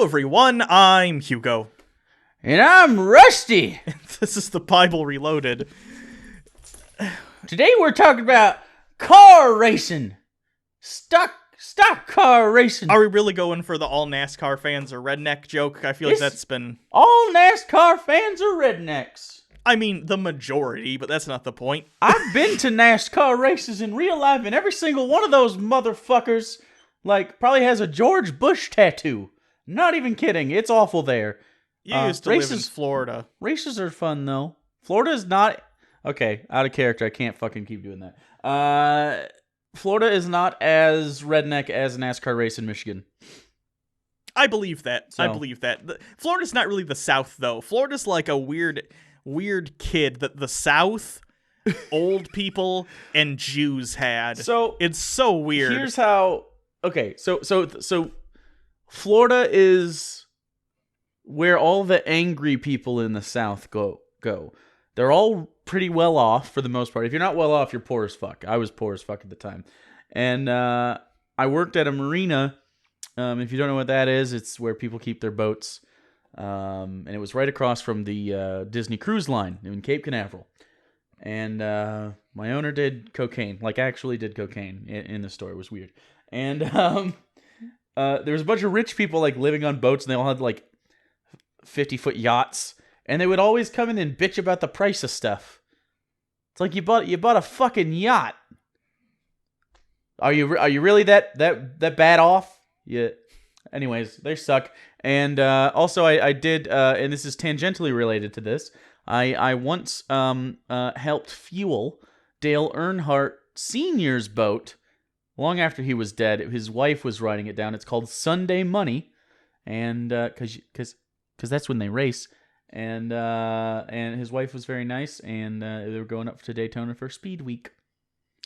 Hello, everyone. I'm Hugo. And I'm Rusty. This is the Bible Reloaded. Today we're talking about car racing. Stock car racing. Are we really going for the all NASCAR fans are redneck joke? I feel like that's been... All NASCAR fans are rednecks. I mean, the majority, but that's not the point. I've been to NASCAR races in real life, and every single one of those motherfuckers, probably has a George Bush tattoo. Not even kidding. It's awful there. You used to live in Florida. Races are fun, though. Florida is not... Okay, out of character. I can't fucking keep doing that. Florida is not as redneck as a NASCAR race in Michigan. I believe that. Florida's not really the South, though. Florida's like a weird kid that the South, old people, and Jews had. So it's so weird. Here's how... Okay, so Florida is where all the angry people in the South go. They're all pretty well off for the most part. If you're not well off, you're poor as fuck. I was poor as fuck at the time. And I worked at a marina. If you don't know what that is, it's where people keep their boats. And it was right across from the Disney Cruise Line in Cape Canaveral. And my owner did cocaine, actually did cocaine in the store. It was weird. And there was a bunch of rich people living on boats, and they all had 50-foot yachts. And they would always come in and bitch about the price of stuff. It's like you bought a fucking yacht. Are you really that bad off? Yeah. Anyways, they suck. And also I did, and this is tangentially related to this. I once helped fuel Dale Earnhardt Sr.'s boat long after he was dead. His wife was riding it down. It's called Sunday Money, and because that's when they race. And his wife was very nice, and they were going up to Daytona for Speed Week.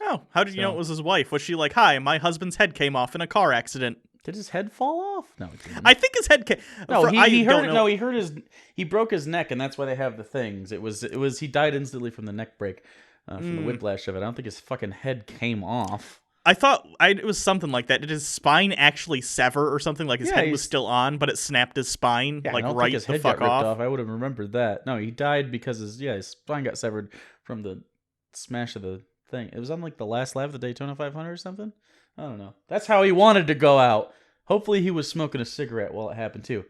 Oh, how did you know it was his wife? Was she like, "Hi, my husband's head came off in a car accident"? Did his head fall off? No, it didn't. I think his head came. No, he hurt. No, he broke his neck, and that's why they have the things. It was. He died instantly from the neck break, from the whiplash of it. I don't think his fucking head came off. I thought it was something like that. Did his spine actually sever or something? His head was still on, but it snapped his spine I don't right think his the head fuck got ripped off. I would have remembered that. No, he died because his spine got severed from the smash of the thing. It was on the last lap of the Daytona 500 or something. I don't know. That's how he wanted to go out. Hopefully he was smoking a cigarette while it happened too.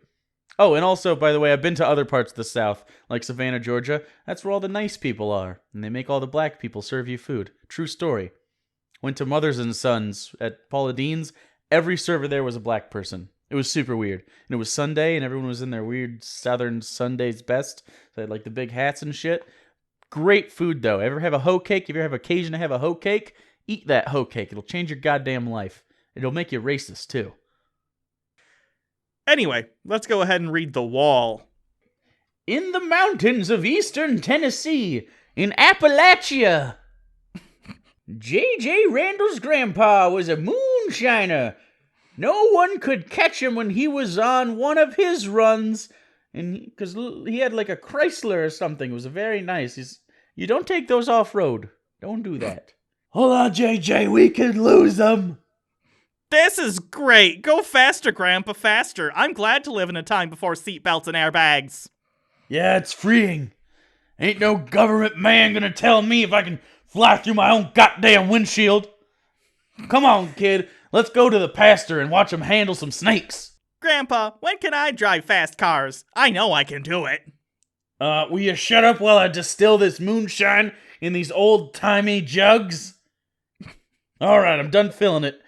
Oh, and also, by the way, I've been to other parts of the South, like Savannah, Georgia. That's where all the nice people are, and they make all the black people serve you food. True story. Went to Mothers and Sons at Paula Dean's. Every server there was a black person. It was super weird. And it was Sunday, and everyone was in their weird Southern Sunday's best. They had the big hats and shit. Great food, though. Ever have a hoe cake? If you ever have occasion to have a hoe cake, eat that hoe cake. It'll change your goddamn life. It'll make you racist, too. Anyway, let's go ahead and read The Wall. In the mountains of eastern Tennessee, in Appalachia, J.J. Randall's grandpa was a moonshiner. No one could catch him when he was on one of his runs, and because he had a Chrysler or something. It was very nice. You don't take those off-road. Don't do that. Hold on, J.J., we could lose them. This is great. Go faster, Grandpa, faster. I'm glad to live in a time before seatbelts and airbags. Yeah, it's freeing. Ain't no government man gonna tell me if I can fly through my own goddamn windshield. Come on, kid. Let's go to the pasture and watch him handle some snakes. Grandpa, when can I drive fast cars? I know I can do it. Will you shut up while I distill this moonshine in these old-timey jugs? All right, I'm done filling it.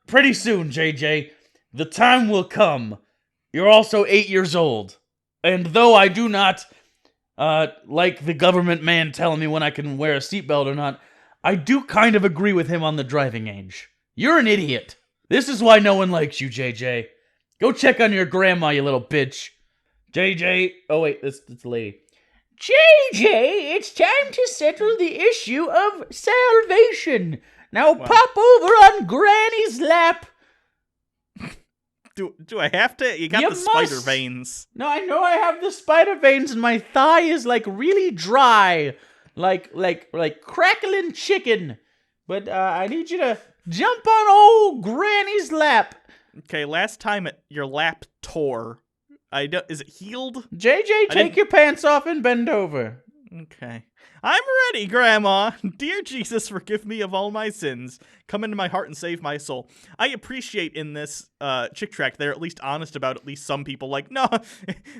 Pretty soon, JJ, the time will come. You're also 8 years old. And though I do not, like the government man telling me when I can wear a seatbelt or not, I do kind of agree with him on the driving age. You're an idiot. This is why no one likes you, JJ. Go check on your grandma, you little bitch. JJ, oh wait, that's the lady. JJ, it's time to settle the issue of salvation. Now pop over on Granny's lap. Do I have to? You got the spider veins. No, I know I have the spider veins, and my thigh is really dry, like crackling chicken. But I need you to jump on old Granny's lap. Okay, last time your lap tore. Is it healed? JJ, take your pants off and bend over. Okay. I'm ready, Grandma. Dear Jesus, forgive me of all my sins. Come into my heart and save my soul. I appreciate in this chick tract they're at least honest about at least some people. Like, no,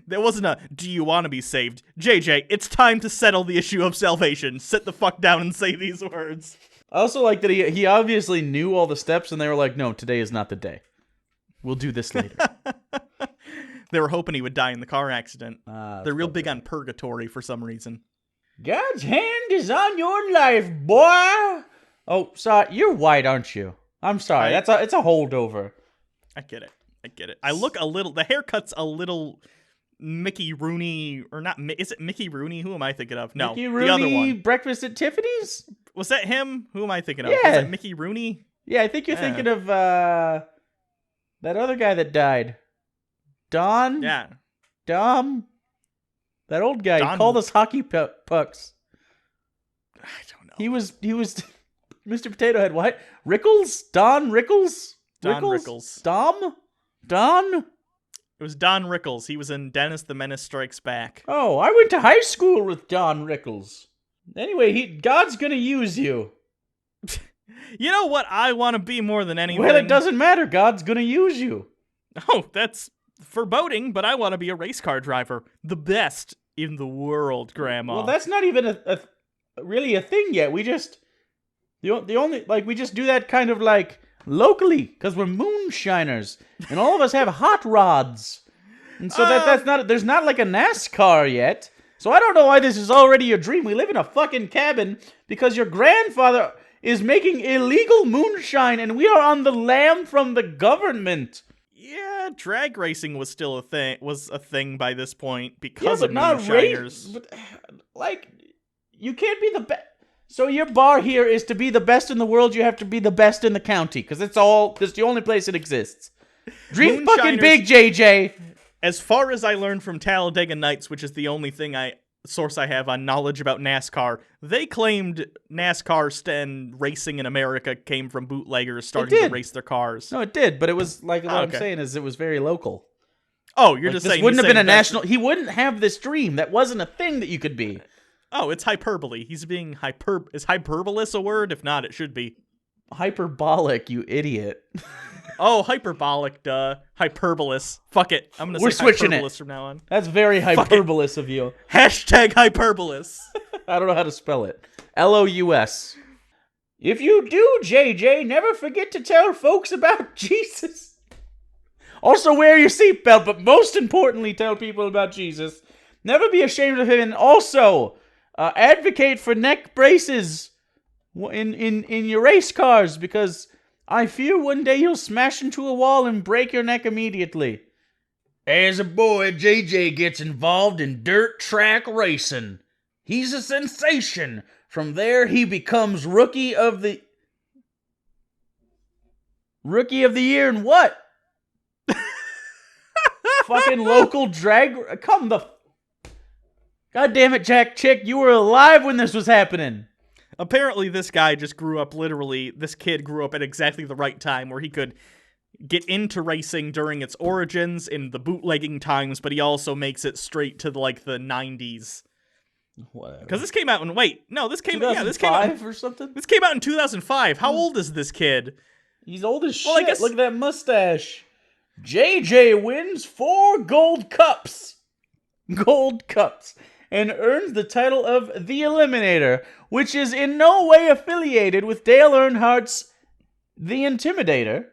there wasn't a, do you want to be saved? JJ, it's time to settle the issue of salvation. Sit the fuck down and say these words. I also like that he obviously knew all the steps and they were like, no, today is not the day. We'll do this later. They were hoping he would die in the car accident. They're real big right. on purgatory for some reason. God's hand is on your life, boy. Oh, sorry, you're white, aren't you? I'm sorry. It's a holdover. I get it. I look a little. The haircut's a little Mickey Rooney, or not? Is it Mickey Rooney? Who am I thinking of? No, Mickey Rooney, the other one. Breakfast at Tiffany's. Was that him? Who am I thinking of? Yeah. Was that Mickey Rooney? Yeah, I think you're thinking of that other guy that died. Don. Yeah. Dom. That old guy. He called us hockey pucks. I don't know. He was Mr. Potato Head. What? Rickles? Don Rickles? Don Rickles. Don? It was Don Rickles. He was in Dennis the Menace Strikes Back. Oh, I went to high school with Don Rickles. Anyway, God's gonna use you. You know what I want to be more than anything? Well, it doesn't matter. God's gonna use you. Oh, that's foreboding, but I want to be a race car driver. The best in the world, Grandma. Well, that's not even really a thing yet. We just the only we just do that kind of like locally because we're moonshiners and all of us have hot rods, and so that's not there's not like a NASCAR yet. So I don't know why this is already your dream. We live in a fucking cabin because your grandfather is making illegal moonshine, and we are on the lam from the government. Yeah, drag racing was still a thing by this point because of not moonshiners. But you can't be the best. So your bar here is to be the best in the world. You have to be the best in the county because it's the only place it exists. Dream fucking big, JJ. As far as I learned from Talladega Nights, which is the only source I have on knowledge about NASCAR, they claimed NASCAR and racing in America came from bootleggers starting to race their cars. No, it did, but it was like what I'm saying is it was very local. Oh, you're just saying this wouldn't have been a national. He wouldn't have this dream. That wasn't a thing that you could be. Oh, it's hyperbole. He's being Is hyperbolous a word? If not, it should be. Hyperbolic, you idiot. Oh, hyperbolic, duh. Hyperbolous. Fuck it. I'm going to say hyperbolous from now on. That's very hyperbolous of you. Hashtag hyperbolous. I don't know how to spell it. LOUS. If you do, JJ, never forget to tell folks about Jesus. Also wear your seatbelt, but most importantly, tell people about Jesus. Never be ashamed of him, and also advocate for neck braces in your race cars, because I fear one day you'll smash into a wall and break your neck immediately. As a boy, JJ gets involved in dirt track racing. He's a sensation. From there, he becomes rookie of the year in what? Fucking local drag. God damn it, Jack Chick, you were alive when this was happening. Apparently, this guy just this kid grew up at exactly the right time where he could get into racing during its origins in the bootlegging times, but he also makes it straight to the 90s. Whatever. Because this came out this came out or something. This came out in 2005. How old is this kid? He's old as shit. I guess... Look at that mustache. JJ wins 4 gold cups. And earns the title of the Eliminator, which is in no way affiliated with Dale Earnhardt's The Intimidator.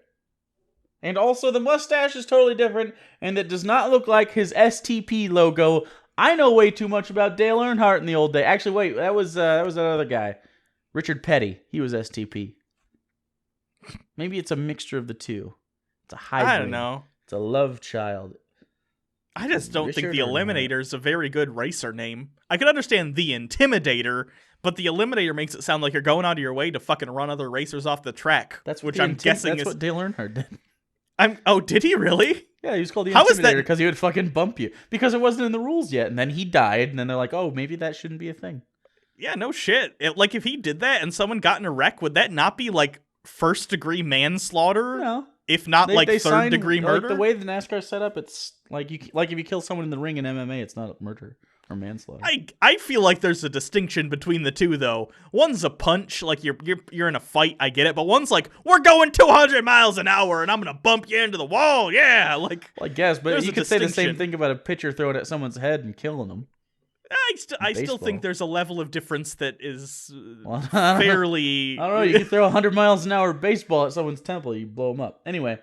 And also the mustache is totally different, and it does not look like his STP logo. I know way too much about Dale Earnhardt in the old day. Actually, wait, that was that other guy. Richard Petty. He was STP. Maybe it's a mixture of the two. It's a hybrid. I don't know. It's a love child. I just don't think the Eliminator is a very good racer name. I could understand the Intimidator, but the Eliminator makes it sound like you're going out of your way to fucking run other racers off the track. That's what I'm guessing that's what Dale Earnhardt did. Oh, did he really? Yeah, he was called the Intimidator because he would fucking bump you. Because it wasn't in the rules yet, and then he died, and then they're like, oh, maybe that shouldn't be a thing. Yeah, no shit. If he did that and someone got in a wreck, would that not be, first-degree manslaughter? No. if not They third sign, degree murder. Like, the way the NASCAR set up, it's like if you kill someone in the ring in MMA, it's not murder or manslaughter. I feel like there's a distinction between the two, though. One's a punch, like you're in a fight, I get it, but one's like, we're going 200 miles an hour and I'm gonna bump you into the wall, yeah. Like, well, I guess, but you could say the same distinction. thing about a pitcher throwing at someone's head and killing them. I still think there's a level of difference that is fairly. I don't know. You can throw 100 miles an hour baseball at someone's temple, you blow them up. Anyway,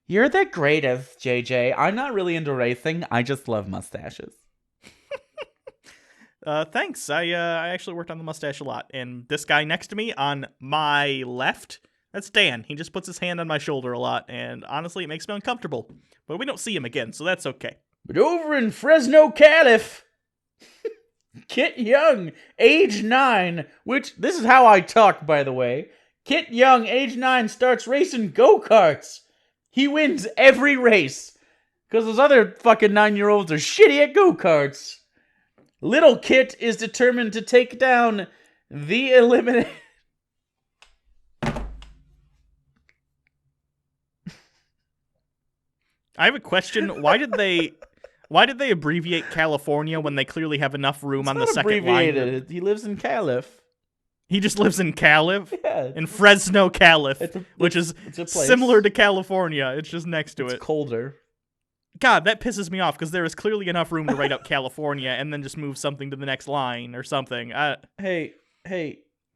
you're the greatest, JJ. I'm not really into racing. I just love mustaches. Thanks. I actually worked on the mustache a lot, and this guy next to me on my left, that's Dan. He just puts his hand on my shoulder a lot, and honestly, it makes me uncomfortable. But we don't see him again, so that's okay. But over in Fresno, Calif, Kit Young, age 9, which, this is how I talk, by the way. Kit Young, age 9, starts racing go-karts. He wins every race, because those other fucking 9-year-olds are shitty at go-karts. Little Kit is determined to take down the Eliminator. I have a question. Why did they abbreviate California when they clearly have enough room on the second line? He lives in Calif. He just lives in Calif? Yeah. In Fresno, Calif, which is similar to California. It's just next to it. It's colder. God, that pisses me off because there is clearly enough room to write up California and then just move something to the next line or something. Hey,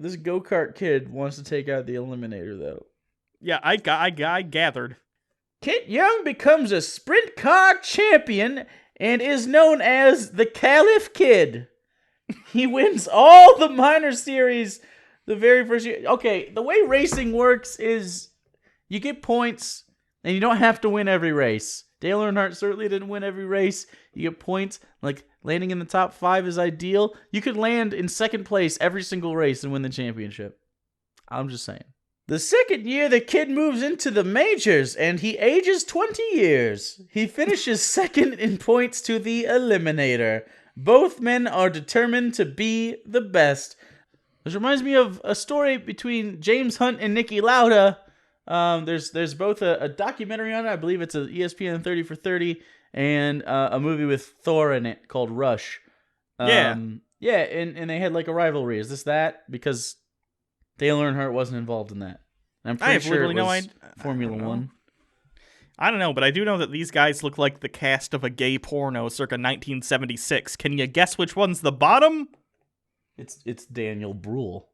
this go-kart kid wants to take out the Eliminator, though. Yeah, I gathered. Kit Young becomes a sprint car champion and is known as the Calif Kid. He wins all the minor series the very first year. Okay, the way racing works is you get points and you don't have to win every race. Dale Earnhardt certainly didn't win every race. You get points. Like, landing in the top 5 is ideal. You could land in second place every single race and win the championship. I'm just saying. The second year, the kid moves into the majors, and he ages 20 years. He finishes second in points to the Eliminator. Both men are determined to be the best. This reminds me of a story between James Hunt and Niki Lauda. There's both a documentary on it. I believe it's a ESPN 30 for 30 and a movie with Thor in it called Rush. Yeah, and they had like a rivalry. Is this that? Because Dale Earnhardt wasn't involved in that. I'm pretty sure it was Formula One. I don't know, but I do know that these guys look like the cast of a gay porno circa 1976. Can you guess which one's the bottom? It's Daniel Bruhl,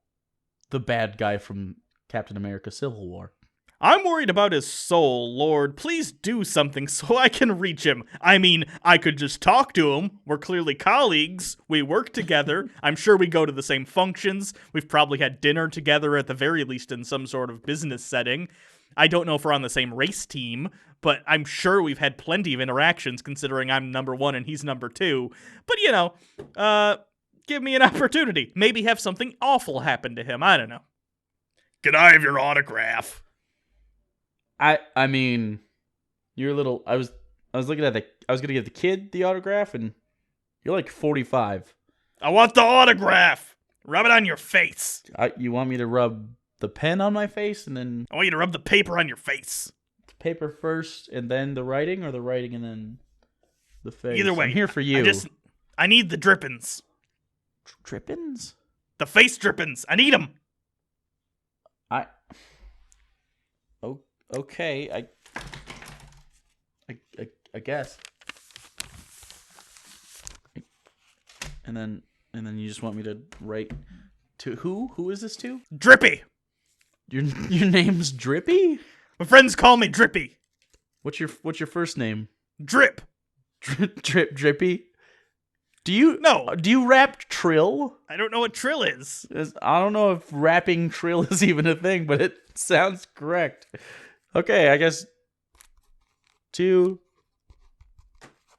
the bad guy from Captain America: Civil War. I'm worried about his soul, Lord. Please do something so I can reach him. I mean, I could just talk to him. We're clearly colleagues. We work together. I'm sure we go to the same functions. We've probably had dinner together at the very least in some sort of business setting. I don't know if we're on the same race team, but I'm sure we've had plenty of interactions considering I'm number 1 and he's number 2. But, give me an opportunity. Maybe have something awful happen to him. I don't know. Can I have your autograph? I mean, you're a little. I was looking at I was gonna give the kid the autograph, and you're like 45. I want the autograph. Rub it on your face. You want me to rub the pen on my face, and then I want you to rub the paper on your face. The paper first, and then the writing, or the writing and then the face. Either way, I'm here for you. I need the drippings. Drippings? The face drippings. I need them. Okay, I guess. And then you just want me to write to who? Who is this to? Drippy. Your name's Drippy? My friends call me Drippy. What's your first name? Drip. Drippy? Do you rap trill? I don't know what trill is. I don't know if rapping trill is even a thing, but it sounds correct. Okay, I guess 2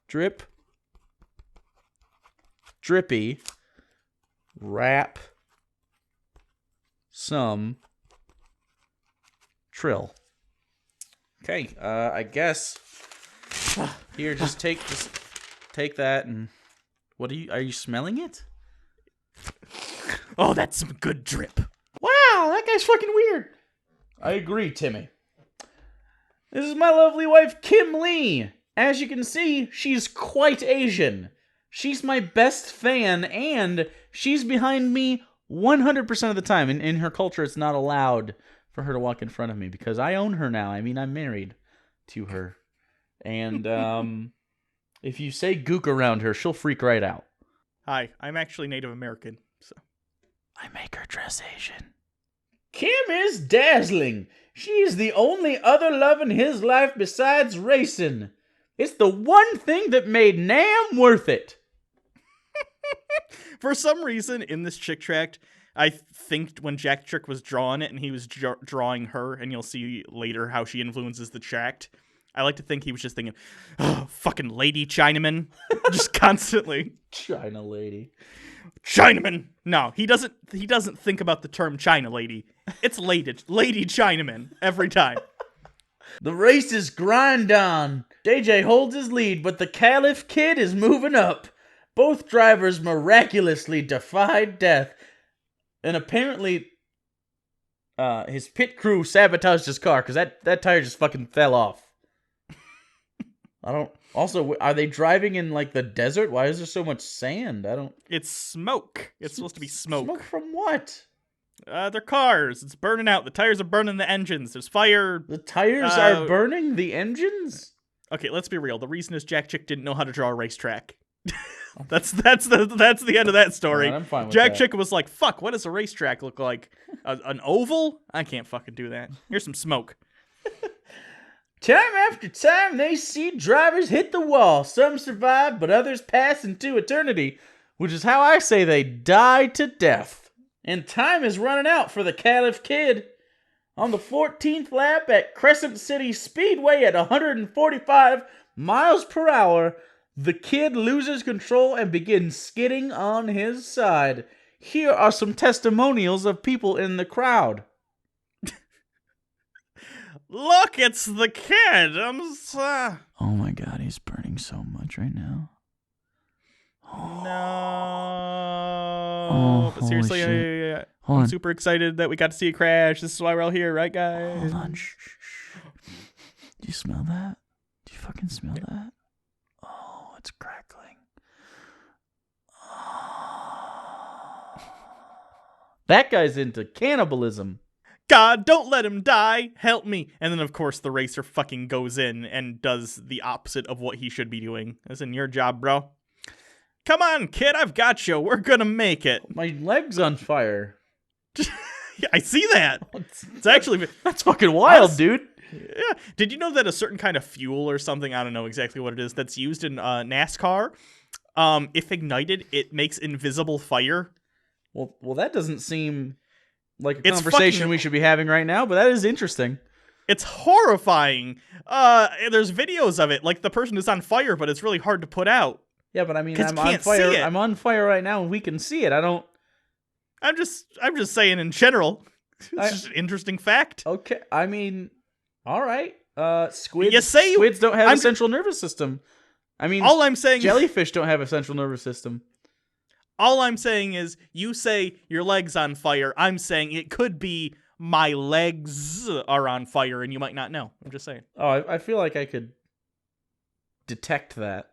drip drippy rap some trill. Okay, I guess here just take that and what are you smelling it? Oh, that's some good drip. Wow, that guy's fucking weird. I agree, Timmy. This is my lovely wife, Kim Lee. As you can see, she's quite Asian. She's my best fan, and she's behind me 100% of the time. In her culture, it's not allowed for her to walk in front of me because I own her now. I mean, I'm married to her. And if you say gook around her, she'll freak right out. Hi, I'm actually Native American, so I make her dress Asian. Kim is dazzling. She's the only other love in his life besides racing. It's the one thing that made Nam worth it. For some reason, in this chick tract, I think when Jack Chick was drawing it and he was drawing her, and you'll see later how she influences the tract, I like to think he was just thinking, oh, fucking lady Chinaman. Just constantly. China lady. Chinaman. No, he doesn't think about the term China lady. It's lady Chinaman every time. The race is grind on. JJ holds his lead, but the Caliph Kid is moving up. Both drivers miraculously defied death. And apparently, his pit crew sabotaged his car because that tire just fucking fell off. Also, are they driving in like the desert? Why is there so much sand? It's smoke. It's supposed to be smoke. Smoke from what? Their cars. It's burning out. The tires are burning the engines. There's fire. The tires are burning the engines? Okay, let's be real. The reason is Jack Chick didn't know how to draw a racetrack. That's the end of that story. Right, I'm fine with Jack that. Chick was like, fuck, what does a racetrack look like? An oval? I can't fucking do that. Here's some smoke. Time after time, they see drivers hit the wall. Some survive, but others pass into eternity, which is how I say they die to death. And time is running out for the Caliph Kid. On the 14th lap at Crescent City Speedway at 145 miles per hour, the Kid loses control and begins skidding on his side. Here are some testimonials of people in the crowd. Look, it's the Kid. Oh my god, he's burning so much right now. No. But seriously, I'm super excited that we got to see a crash. This is why we're all here, right, guys? Hold on. Shh. Do you smell that? Do you fucking smell that? Oh, it's crackling. Oh. That guy's into cannibalism. God, don't let him die. Help me. And then, of course, the racer fucking goes in and does the opposite of what he should be doing. That's in your job, bro. Come on, Kid. I've got you. We're gonna make it. My leg's on fire. I see that. It's actually... That's fucking wild, dude. Yeah. Did you know that a certain kind of fuel or something, I don't know exactly what it is, that's used in NASCAR, if ignited, it makes invisible fire? Well, that doesn't seem... like a conversation we should be having right now, but that is interesting. It's horrifying. There's videos of it. Like, the person is on fire, but it's really hard to put out. Yeah, but I mean, I'm on fire. I'm on fire right now, and we can see it. I'm just saying in general. It's just an interesting fact. Okay, I mean, all right. Squids don't have a central nervous system. I mean, all I'm saying, jellyfish don't have a central nervous system. All I'm saying is, you say your leg's on fire. I'm saying it could be my legs are on fire, and you might not know. I'm just saying. Oh, I feel like I could detect that.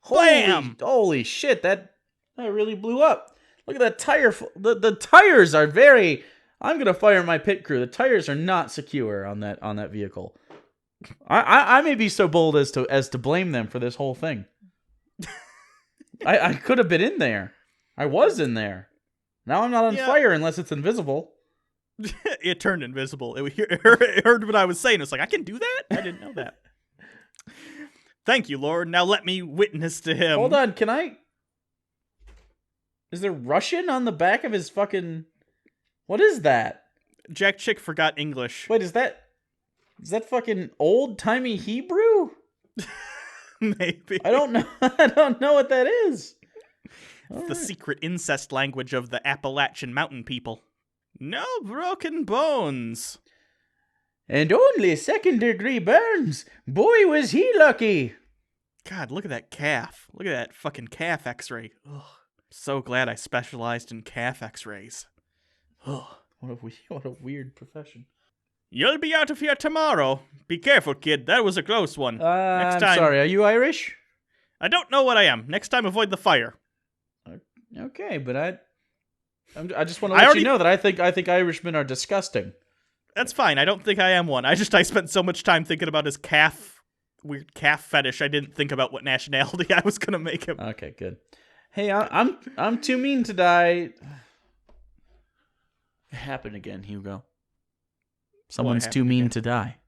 Blam! Holy shit, that really blew up. Look at that tire. The tires are very... I'm going to fire my pit crew. The tires are not secure on that vehicle. I may be so bold as to blame them for this whole thing. I could have been in there. I was in there. Now I'm not on fire unless it's invisible. It turned invisible. It heard what I was saying. It's like, I can do that? I didn't know that. Thank you, Lord. Now let me witness to him. Hold on, can I... Is there Russian on the back of his fucking... What is that? Jack Chick forgot English. Wait, is that fucking old-timey Hebrew? Maybe. I don't know. I don't know what that is. It's the secret incest language of the Appalachian mountain people. No broken bones. And only second-degree burns. Boy, was he lucky. God, look at that calf. Look at that fucking calf x-ray. Ugh. So glad I specialized in calf x-rays. Ugh. What a weird profession. You'll be out of here tomorrow. Be careful, kid. That was a close one. Next time. I'm sorry, are you Irish? I don't know what I am. Next time, avoid the fire. Okay, but I just want to let you know that I think Irishmen are disgusting. That's fine. I don't think I am one. I spent so much time thinking about his weird calf fetish. I didn't think about what nationality I was gonna make him. Okay, good. Hey, I'm too mean to die. It happened again, Hugo. Someone's too mean to die.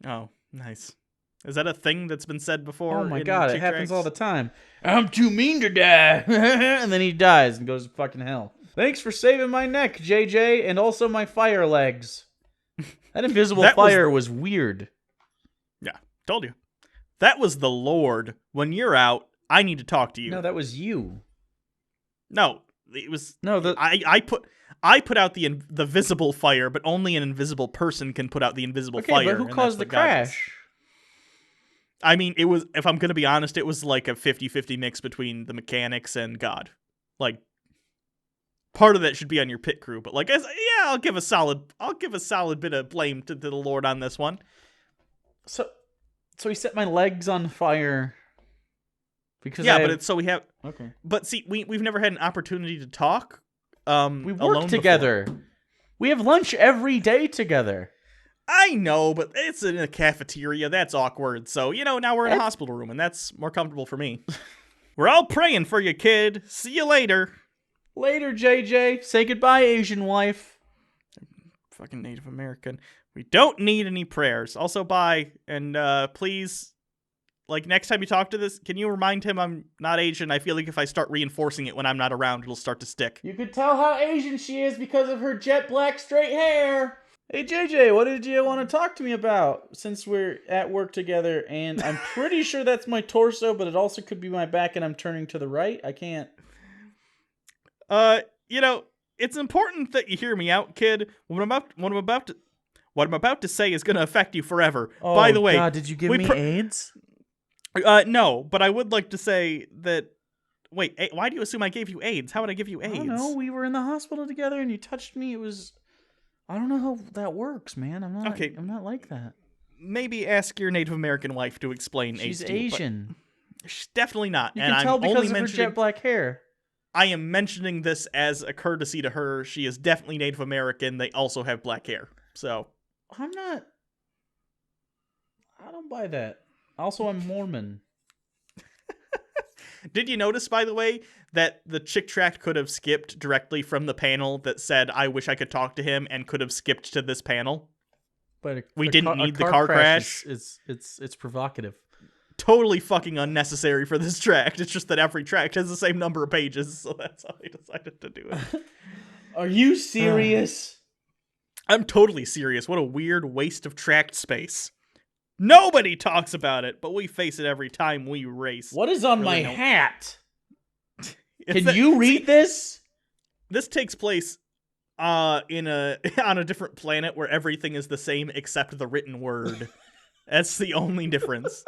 Oh, nice. Is that a thing that's been said before? Oh my god, it happens all the time. I'm too mean to die. And then he dies and goes to fucking hell. Thanks for saving my neck, JJ, and also my fire legs. That invisible fire was weird. Yeah, told you. That was the Lord. When you're out, I need to talk to you. No, that was you. No, it was... No, I put out the visible fire, but only an invisible person can put out the invisible fire. Okay, but who caused the crash? I mean, it was, if I'm going to be honest, it was like a 50-50 mix between the mechanics and God. Like, part of that should be on your pit crew, but like, I'll give a solid bit of blame to the Lord on this one. So he set my legs on fire. Because we have... Okay. But see, we've never had an opportunity to talk. We work together. Before. We have lunch every day together. I know, but it's in a cafeteria. That's awkward. So, now we're in a hospital room, and that's more comfortable for me. We're all praying for you, kid. See you later. Later, JJ. Say goodbye, Asian wife. Fucking Native American. We don't need any prayers. Also, bye. And please, like, next time you talk to this, can you remind him I'm not Asian? I feel like if I start reinforcing it when I'm not around, it'll start to stick. You could tell how Asian she is because of her jet black straight hair. Hey, JJ, what did you want to talk to me about since we're at work together? And I'm pretty sure that's my torso, but it also could be my back and I'm turning to the right. I can't. It's important that you hear me out, kid. What I'm about to say is going to affect you forever. Oh, by the way, God, did you give me AIDS? No, but I would like to say that... Wait, why do you assume I gave you AIDS? How would I give you AIDS? I don't know. We were in the hospital together and you touched me. It was... I don't know how that works, man. I'm not like that. Maybe ask your Native American wife to explain AIDS to you. She's Asian. She's definitely not. You can tell because of her jet black hair. I am mentioning this as a courtesy to her. She is definitely Native American. They also have black hair. So... I don't buy that. Also, I'm Mormon. Did you notice, by the way, that the chick Tract could have skipped directly from the panel that said, I wish I could talk to him, and could have skipped to this panel? But we didn't need the car crash. It's provocative. Totally fucking unnecessary for this tract. It's just that every tract has the same number of pages, so that's how I decided to do it. Are you serious? I'm totally serious. What a weird waste of tract space. Nobody talks about it, but we face it every time we race. What is on my hat? Can you read this? This takes place on a different planet where everything is the same except the written word. That's the only difference.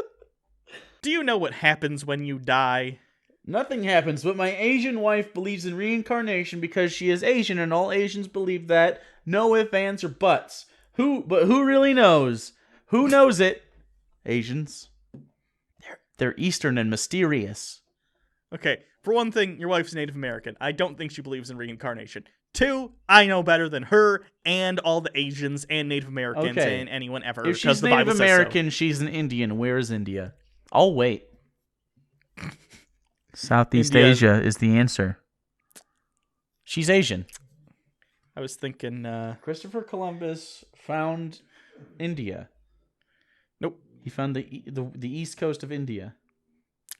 Do you know what happens when you die? Nothing happens, but my Asian wife believes in reincarnation because she is Asian and all Asians believe that. No ifs, ands, or buts. But who really knows? Who knows it? Asians. They're Eastern and mysterious. Okay, for one thing, your wife's Native American. I don't think she believes in reincarnation. 2, I know better than her and all the Asians and Native Americans and anyone ever. If she's Native American, she's an Indian. Where is India? I'll wait. Southeast Asia is the answer. She's Asian. I was thinking... Christopher Columbus found India. Nope. He found the east coast of India.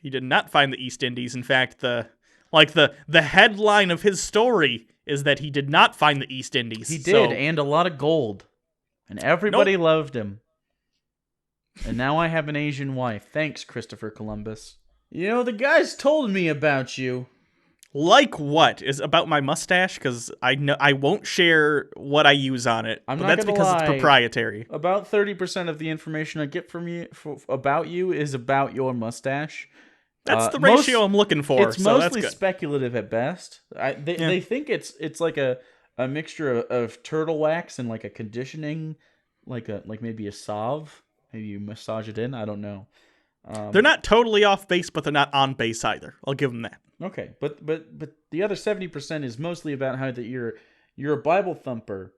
He did not find the East Indies. In fact, the headline of his story is that he did not find the East Indies. He did, and a lot of gold. And everybody loved him. And now I have an Asian wife. Thanks, Christopher Columbus. You know, the guys told me about you. Like what? Is about my mustache? Because I won't share what I use on it. But that's because it's proprietary. About 30% of the information I get from you about you is about your mustache. That's the ratio I'm looking for. It's mostly speculative at best. They think it's like a mixture of turtle wax and like a conditioning like maybe a salve. Maybe you massage it in. I don't know. They're not totally off base, but they're not on base either. I'll give them that. Okay, but the other 70% is mostly about how that you're a Bible thumper.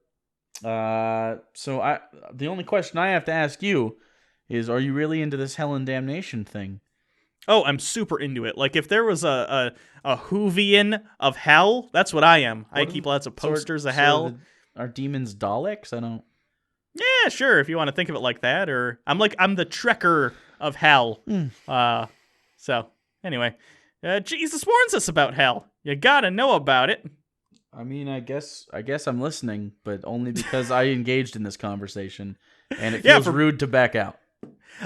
So the only question I have to ask you is, are you really into this hell and damnation thing? Oh, I'm super into it. Like, if there was a Whovian of hell, that's what I am. I keep lots of posters of hell. Are demons Daleks? I don't... Yeah, sure, if you want to think of it like that. Or I'm the Trekker of hell. So, anyway. Jesus warns us about hell. You gotta know about it. I mean, I guess I'm listening, but only because I engaged in this conversation, and it feels rude to back out.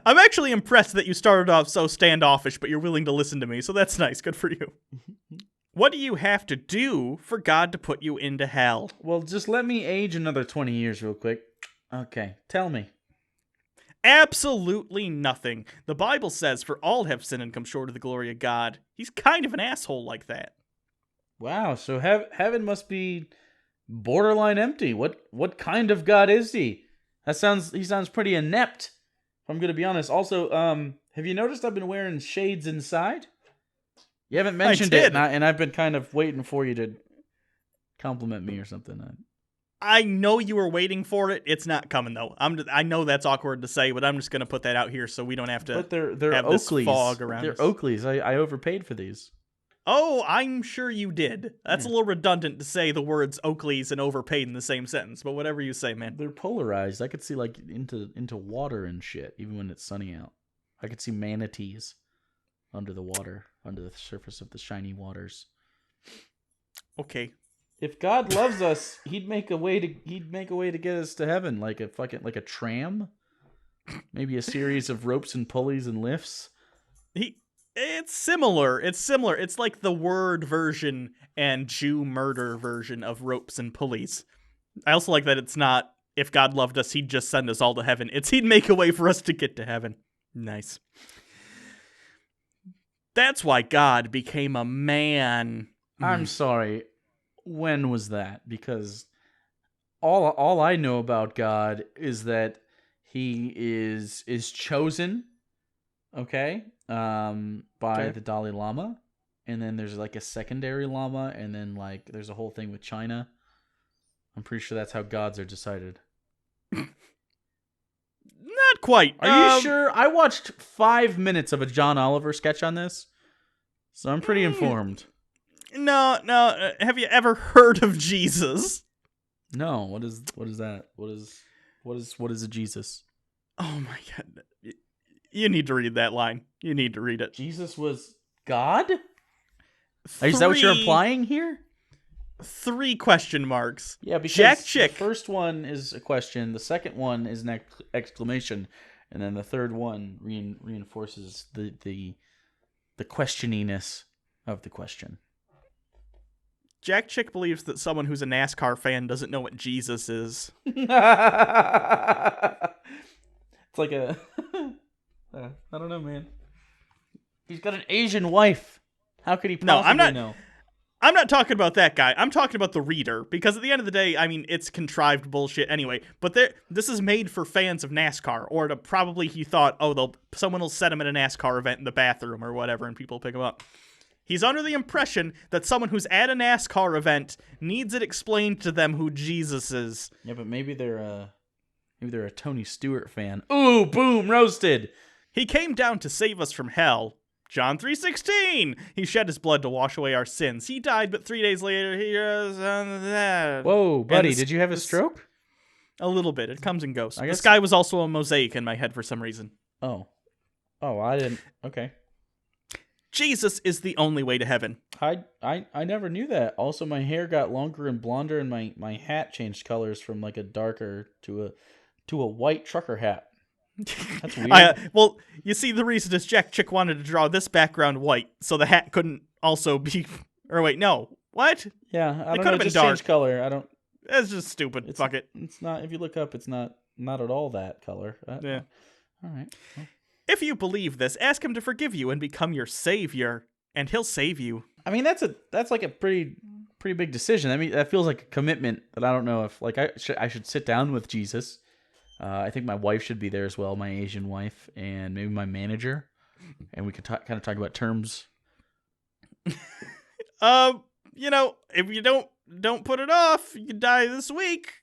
I'm actually impressed that you started off so standoffish, but you're willing to listen to me, so that's nice. Good for you. What do you have to do for God to put you into hell? Well, just let me age another 20 years real quick. Okay, tell me. Absolutely nothing. The Bible says, for all have sinned and come short of the glory of God. He's kind of an asshole like that. Wow, so heaven must be borderline empty. What kind of God is he? He sounds pretty inept, if I'm going to be honest. Also, have you noticed I've been wearing shades inside? You haven't mentioned it, and I've been kind of waiting for you to compliment me or something. I know you were waiting for it. It's not coming, though. I know that's awkward to say, but I'm just going to put that out here so we don't have to but they're have Oakleys. This fog around They're us. Oakleys. I overpaid for these. Oh, I'm sure you did. That's a little redundant to say the words Oakleys and overpaid in the same sentence, but whatever you say, man. They're polarized. I could see like into water and shit, even when it's sunny out. I could see manatees under the water, under the surface of the shiny waters. Okay. If God loves us, he'd make a way to get us to heaven, like a tram, maybe a series of ropes and pulleys and lifts. It's similar. It's like the word version and Jew murder version of ropes and pulleys. I also like that it's not, if God loved us, he'd just send us all to heaven. It's he'd make a way for us to get to heaven. Nice. That's why God became a man. I'm sorry. When was that? Because all I know about God is that he is chosen, okay, by the Dalai Lama, and then there's like a secondary Lama, and then like there's a whole thing with China. I'm pretty sure that's how gods are decided. Not quite. Are you sure? I watched 5 minutes of a John Oliver sketch on this, so I'm pretty informed. No. Have you ever heard of Jesus? No. What is that? What is a Jesus? Oh my God! You need to read that line. You need to read it. Jesus was God? Is that what you're implying here? 3 question marks. Yeah, because Jack Chick. The first one is a question, the second one is an exclamation, and then the third one reinforces the questioniness of the question. Jack Chick believes that someone who's a NASCAR fan doesn't know what Jesus is. It's like a... I don't know, man. He's got an Asian wife. How could he possibly know? I'm not talking about that guy. I'm talking about the reader, because at the end of the day, I mean, it's contrived bullshit anyway. But this is made for fans of NASCAR, or to probably he thought, someone will set him at a NASCAR event in the bathroom or whatever, and people pick him up. He's under the impression that someone who's at a NASCAR event needs it explained to them who Jesus is. Yeah, but maybe they're a Tony Stewart fan. Ooh, boom, roasted. He came down to save us from hell. John 3:16. He shed his blood to wash away our sins. He died, but 3 days later he rose on that. Whoa, buddy, did you have a stroke? A little bit. It comes and goes. The sky was also a mosaic in my head for some reason. Oh, I didn't. Okay. Jesus is the only way to heaven. I never knew that. Also, my hair got longer and blonder, and my hat changed colors from like a darker to a white trucker hat. That's weird. Well, you see, the reason is Jack Chick wanted to draw this background white, so the hat couldn't also be. Or wait, no, what? Yeah, I don't know. It been just dark. changed color. I don't. That's just stupid. Fuck it. It's not. If you look up, it's not at all that color. Yeah. All right. Well. If you believe this, ask him to forgive you and become your savior, and he'll save you. I mean, that's like a pretty big decision. I mean, that feels like a commitment that I don't know if like I should sit down with Jesus I think my wife should be there as well, my Asian wife, and maybe my manager, and we could kind of talk about terms. You know, if you don't put it off, you could die this week.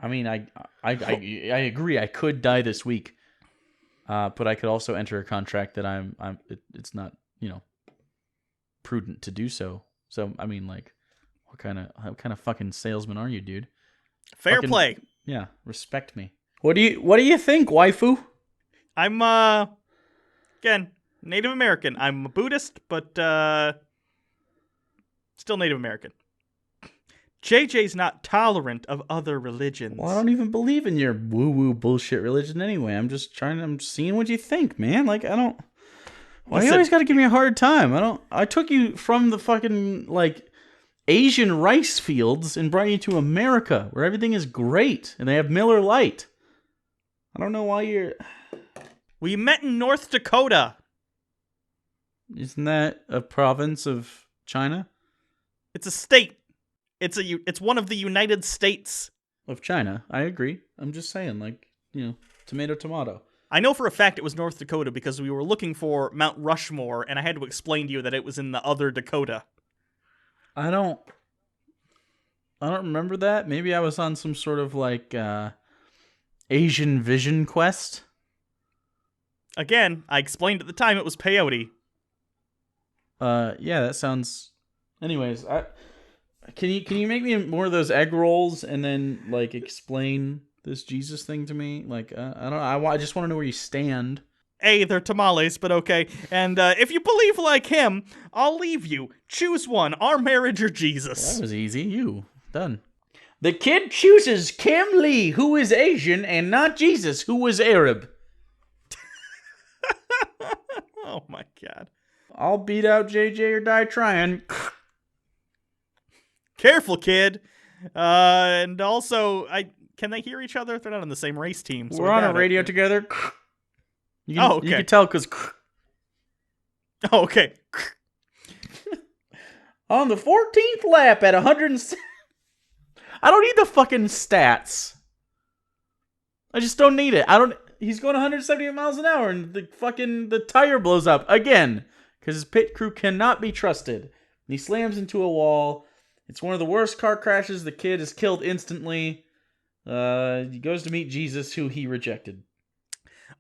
I mean, I agree. I could die this week, but I could also enter a contract that it's not, prudent to do so. So I mean, like, what kind of fucking salesman are you, dude? Fair play. Yeah, respect me. What do you think, waifu? I'm again Native American. I'm a Buddhist, but still Native American. JJ's not tolerant of other religions. Well, I don't even believe in your woo-woo bullshit religion anyway. I'm seeing what you think, man. Like, I don't... Why do you always gotta give me a hard time? I took you from the fucking, like, Asian rice fields and brought you to America, where everything is great, and they have Miller Lite. I don't know why you're... We met in North Dakota. Isn't that a province of China? It's a state. It's one of the United States of China. I agree. I'm just saying, like, tomato, tomato. I know for a fact it was North Dakota because we were looking for Mount Rushmore, and I had to explain to you that it was in the other Dakota. I don't remember that. Maybe I was on some sort of, like, Asian vision quest. Again, I explained at the time it was peyote. Yeah, that sounds... Anyways, Can you make me more of those egg rolls and then, like, explain this Jesus thing to me? Like, I don't know. I just want to know where you stand. Hey, they're tamales, but okay. And if you believe like him, I'll leave you. Choose one, our marriage or Jesus. Well, that was easy. You. Done. The kid chooses Kim Lee, who is Asian, and not Jesus, who was Arab. Oh, my God. I'll beat out JJ or die trying. Careful, kid. And also, can they hear each other? They're not on the same race team. So we're on a radio together. You can tell because... Oh, okay. On the 14th lap at 107... I don't need the fucking stats. I just don't need it. He's going 170 miles an hour and the tire blows up again because his pit crew cannot be trusted. And he slams into a wall. It's one of the worst car crashes. The kid is killed instantly. He goes to meet Jesus, who he rejected.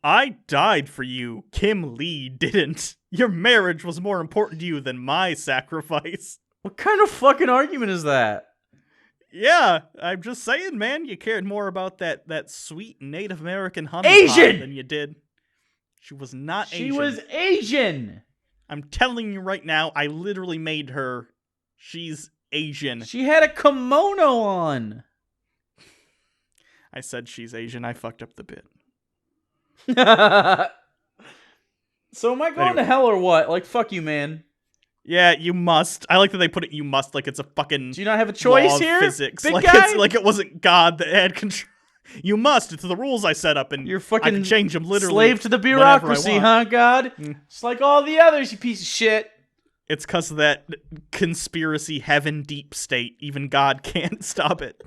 I died for you. Kim Lee didn't. Your marriage was more important to you than my sacrifice. What kind of fucking argument is that? Yeah, I'm just saying, man. You cared more about that sweet Native American honey Asian! Pie than you did. She was not Asian. She was Asian! I'm telling you right now, I literally made her. She's Asian. She had a kimono on. I said she's Asian. I fucked up the bit. So am I going to hell or what? Like, fuck you, man. Yeah, you must. I like that they put it you must like it's a fucking Do you not have a choice law of here? Physics. Big like guy? it's like it wasn't God that had control. You must. It's the rules I set up and you're fucking I can change them literally. Slave to the bureaucracy, huh, God? Just like all the others, you piece of shit. It's because of that conspiracy heaven deep state. Even God can't stop it.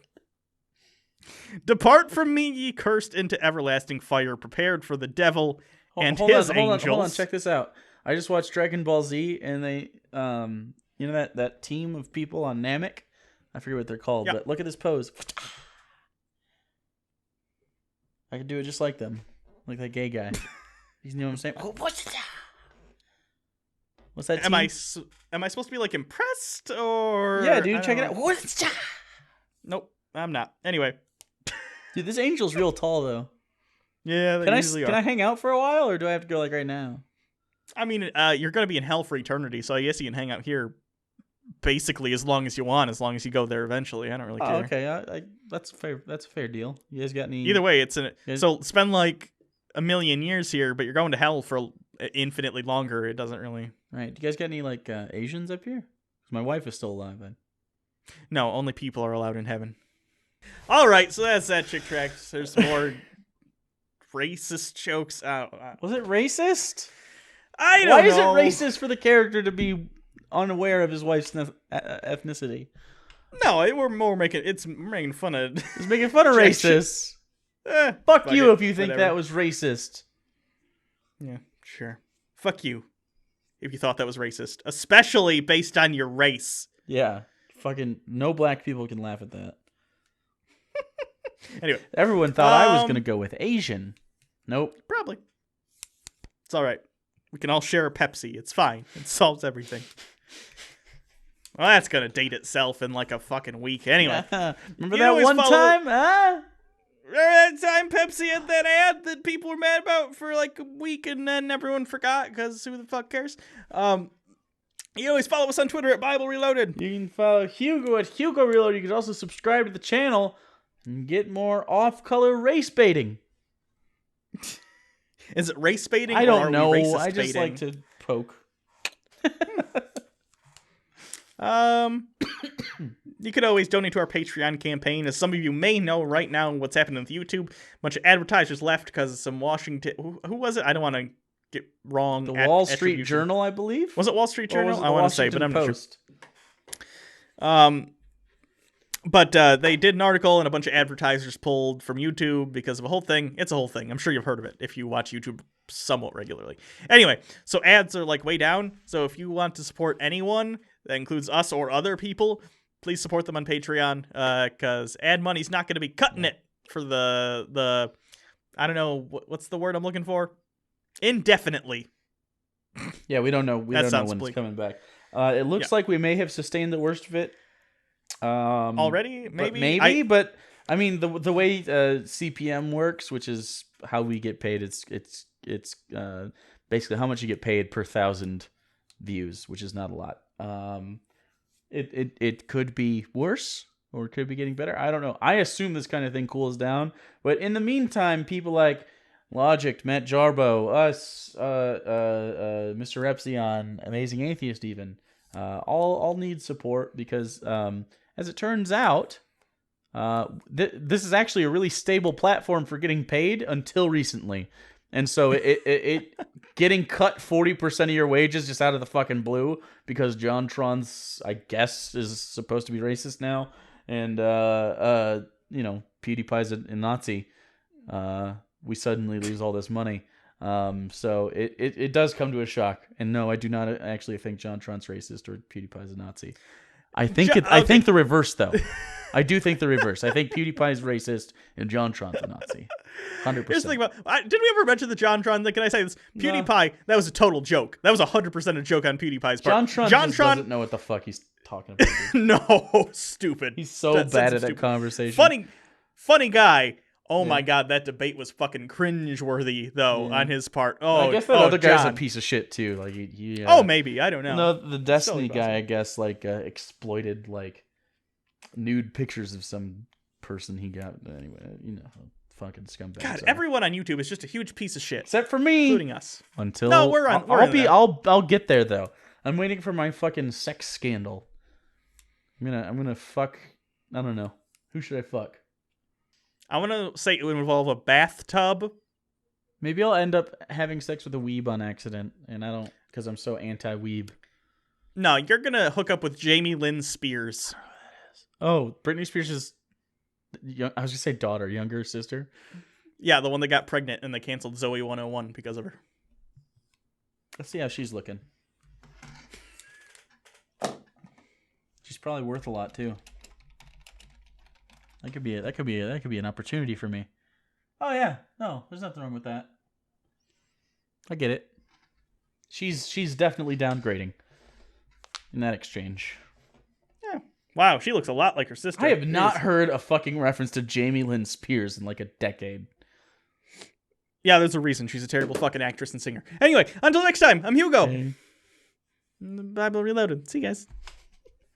Depart from me, ye cursed, into everlasting fire, prepared for the devil and his angels. Hold on, check this out. I just watched Dragon Ball Z, and they, that team of people on Namek. I forget what they're called, but look at this pose. I could do it just like them, like that gay guy. You know what I'm saying? What's that? Team? Am I supposed to be like impressed or? Yeah, dude, check it out. What's Nope, I'm not. Anyway, dude, this angel's real tall though. Yeah, they usually are. Can I hang out for a while, or do I have to go like right now? I mean, you're gonna be in hell for eternity, so I guess you can hang out here basically as long as you want, as long as you go there eventually. I don't really care. Oh, okay, that's fair. That's a fair deal. You guys got any? Either way, so spend like a million years here, but you're going to hell for infinitely longer. It doesn't really. Right. Do you guys got any like Asians up here? 'Cause my wife is still alive. Then. No, only people are allowed in heaven. All right, so that's that chick tract. There's more racist jokes. Was it racist? I don't know. Why is it racist for the character to be unaware of his wife's ethnicity? No, we're making fun of. It's making fun of racists. Fuck you if you think that was racist. Yeah, sure. Fuck you if you thought that was racist, especially based on your race. Yeah, fucking no black people can laugh at that. Anyway, everyone thought I was gonna go with Asian. Nope. Probably. It's all right. We can all share a Pepsi. It's fine. It solves everything. Well, that's gonna date itself in like a fucking week. Anyway, remember that one time? Huh? Remember that time Pepsi had that ad that people were mad about for like a week and then everyone forgot because who the fuck cares? You always follow us on Twitter at Bible Reloaded. You can follow Hugo at Hugo Reloaded. You can also subscribe to the channel and get more off-color race baiting. Is it race baiting? I don't know. I just like to poke. You could always donate to our Patreon campaign. As some of you may know right now what's happening with YouTube, a bunch of advertisers left because of some Washington... Who was it? I don't want to get wrong. The Wall Street Journal, I believe? Was it Wall Street Journal? I want to say, but I'm not sure. But they did an article and a bunch of advertisers pulled from YouTube because of a whole thing. It's a whole thing. I'm sure you've heard of it if you watch YouTube somewhat regularly. Anyway, so ads are like way down. So if you want to support anyone, that includes us or other people, please support them on Patreon because ad money's not going to be cutting it for the I don't know, what's the word I'm looking for? Indefinitely. Yeah, we don't know. We don't know when it's coming back. It looks like we may have sustained the worst of it. Already? Maybe? But I mean, the way CPM works, which is how we get paid, it's basically how much you get paid per 1,000 views, which is not a lot. It could be worse or it could be getting better. I don't know. I assume this kind of thing cools down, but in the meantime, people like Logic, Matt Jarbo, us, Mr. Repsion, Amazing Atheist, even all need support because as it turns out, this is actually a really stable platform for getting paid until recently. And so it getting cut 40% of your wages just out of the fucking blue because JonTron's, I guess, is supposed to be racist now, and PewDiePie's a Nazi. We suddenly lose all this money. So it does come to a shock. And no, I do not actually think JonTron's racist or PewDiePie's a Nazi. I think the reverse, though. I do think the reverse. I think PewDiePie's racist and JonTron's a Nazi. 100%. Here's the thing about... did we ever mention the JonTron thing? Can I say this? PewDiePie, that was a total joke. That was 100% a joke on PewDiePie's part. JonTron just doesn't know what the fuck he's talking about. No, stupid. He's so bad at that conversation. Funny guy. Oh my god, that debate was fucking cringeworthy, though, on his part. Oh, I guess that other guy's a piece of shit, too. Like he oh, maybe. I don't know. No, the Destiny guy, I guess, exploited, nude pictures of some person he got. Anyway, fucking scumbag. God, everyone on YouTube is just a huge piece of shit. Except for me. Including us. Until... No, I'll get there, though. I'm waiting for my fucking sex scandal. I'm gonna fuck... I don't know. Who should I fuck? I want to say it would involve a bathtub. Maybe I'll end up having sex with a weeb on accident, and I don't, because I'm so anti-weeb. No, you're going to hook up with Jamie Lynn Spears. I don't know who that is. Oh, Britney Spears' I was going to say daughter, younger sister. Yeah, the one that got pregnant and they canceled Zoe 101 because of her. Let's see how she's looking. She's probably worth a lot, too. That could be an opportunity for me. Oh yeah, no, there's nothing wrong with that. I get it. She's definitely downgrading in that exchange. Yeah. Wow, she looks a lot like her sister. I have not heard a fucking reference to Jamie Lynn Spears in like a decade. Yeah, there's a reason. She's a terrible fucking actress and singer. Anyway, until next time, I'm Hugo. Hey. Bible Reloaded. See you guys.